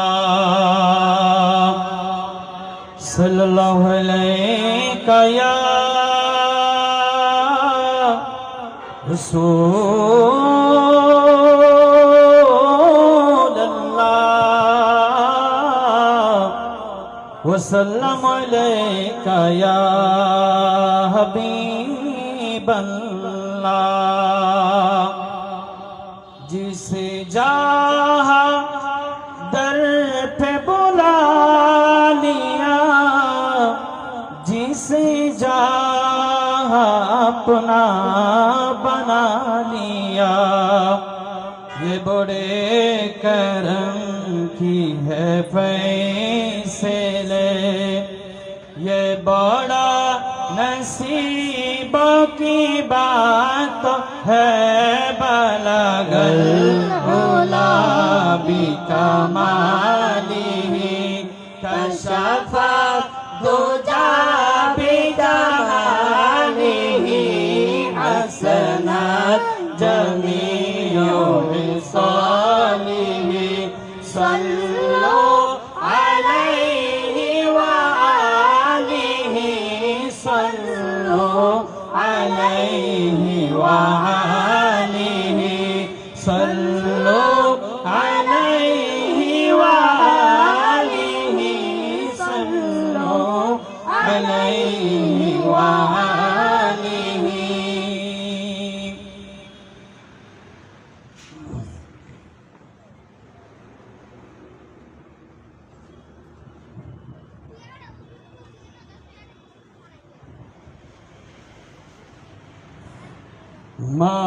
হাবিবাল্লাহ সাল্লাল্লাহু আলাইকা ইয়া রাসূলুল্লাহ ওয়া সাল্লামু আলাইকা ইয়া হাবিবাল্লাহ जिसे जहाँ दर पे बुला लिया जिसे जहाँ अपना बना लिया ये बड़े करम की है फैसले ये बड़ा नसीबों की बात है बलगल उला बिकमालिही कशफा दुजा बिजमालिही हसनत जमीउ बिसालिही सल्लु अलैहि व आलिही सल्लु अलैहि व आलिही सल्लु अलैहि व आलिही सल्लु अलैहि व आलिही মা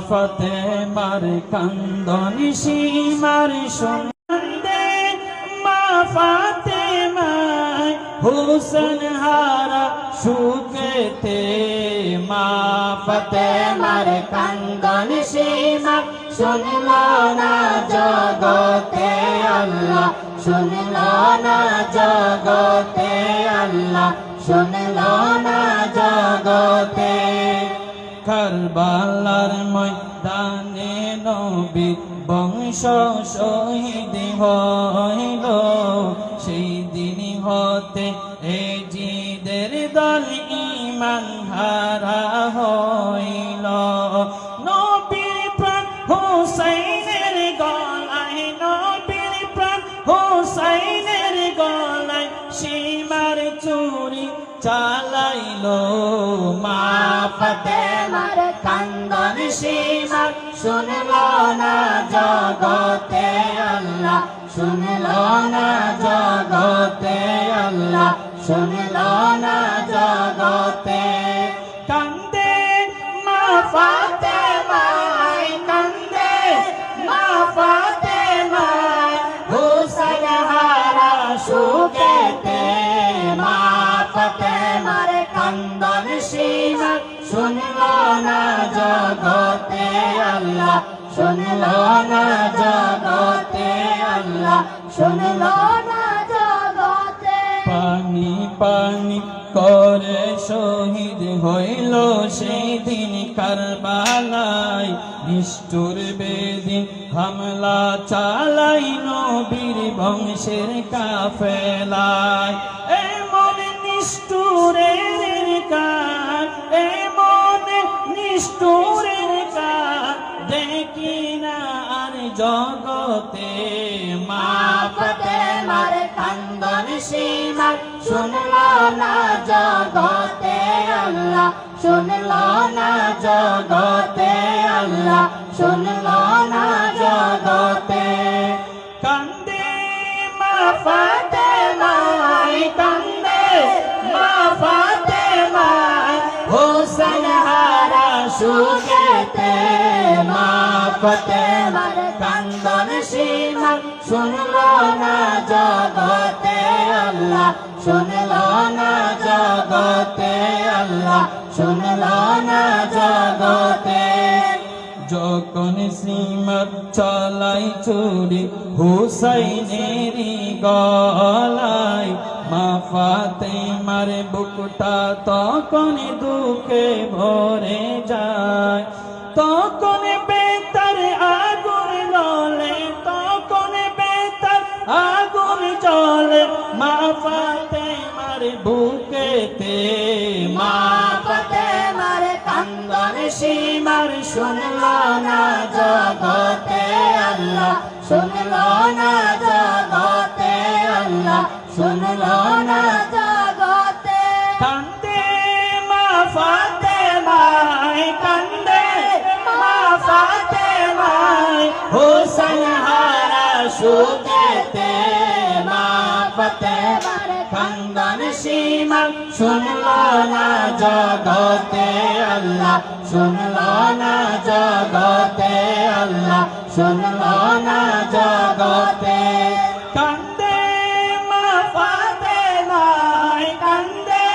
ফাতেমার কান্দনি সীমার শুনতে মা ফাতেমায় হুসেন হারা সুখেতে মা ফাতেমার কান্দনি সীমা শুনল না জগতে আল্লাহ শুনল না জগতে আল্লাহ শুনল না জগতে কারবালার ময়দানে নবী বংশ শহীদ হইল সেই দিন হতে এ জিদের দল ঈমান হারা হইল নবীর প্রাণ হুসাইনের গলায় নবীর প্রাণ হুসাইনের গলায় সীমার চুরি চালাইলো মা ফাতেমার কান্দন সীমা শুনল না জগতে আল্লাহ শুনল না জগতে আল্লাহ শুনল না জগতে কান্দে মা ফাতেমায় কান্দে মা ফাতেমায় হুসাইন হারা সুখেতে মা ফাতেমার কান্দন সীমা শুনল না জগতে আল্লাহ শুনল না জগতে আল্লাহ শুনল না জগতে পানি পানি করে শহীদ হইল সেই দিন কারবালায় নিষ্ঠুর বেদিন হামলা চালাই নবীর বংশের কাফেলায় এমন নিষ্ঠুরের কাজ এমন নিষ্ঠুরের কাজ দেখি না আর জগতে মা ফাতেমার কান্দন সীমা শুনল না জগতে আল্লাহ শুনল না জগতে আল্লাহ শুনল না জগতে কান্দে মা ফাতেমায় কান্দে মা ফাতেমায় হুসেন হারা সুখেতে মা ফাতেমার কান্দন সীমা শুনল না জগতে আল্লাহ শুনল না জগতে আল্লাহ শুনল না জগতে যখন সীমার চালাই চুরি হুসাইনেরই গলায় মা ফাতেমার বুকটা তখন দুঃখে ভরে যায় তখন বেতার আগুন মা ফাতেমার বুকেতে মা ফাতেমার কান্দন সীমার শুনলো না জগতে আল্লাহ শুনলো না জগতে আল্লাহ শুনলো না জগতে কান্দে মা ফাতেমায় কান্দে মা ফাতেমায় হোসেন হারা সুখেতে মা ফাতেমার কান্দন সীমা শুনলো না জগতে আল্লাহ শুনলো না জগতে আল্লাহ শুনলো না জগতে কান্দে মা ফাতেমায় কান্দে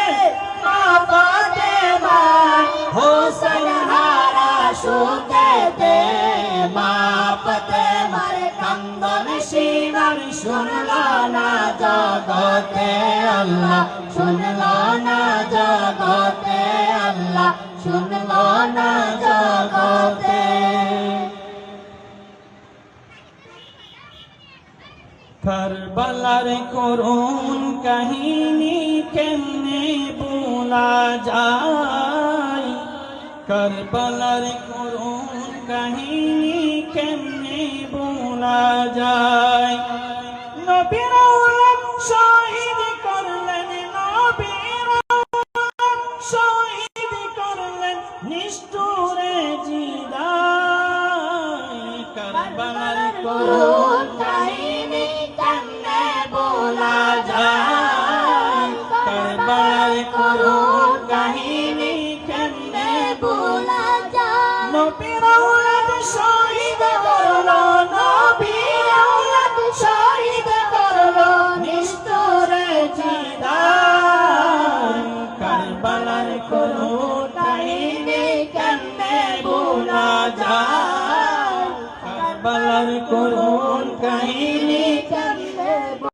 মা ফাতেমায় হোসেন হারা সুখেতে মা ফাতেমার কান্দন সীমার শুনলো না জগতে আল্লাহ শুনলো না জগতে আল্লাহ শুনলো না জগতে কারবালার করুণ কাহিনী কেমনে ভোলা যায় কারবালার করুণ কাহিনী কেমনে ভোলা যায় নবীর আওলাদ শহীদ করলেন নবীর আওলাদ শহীদ করলেন নিষ্ঠুরে জিদায় কারবালার করুণ কাহিনী কেমনে ভোলা যায় কারবালার করুণ কাহিনী কেমনে ভোলা যায় নবীর আওলাদ শহীদ করলো নবীর আওলাদ শহীদ করলো নিষ্ঠুরে জিদায় কারবালার করুণ কাহিনী কেমনে ভোলা যায় কারবালার করুণ কাহিনী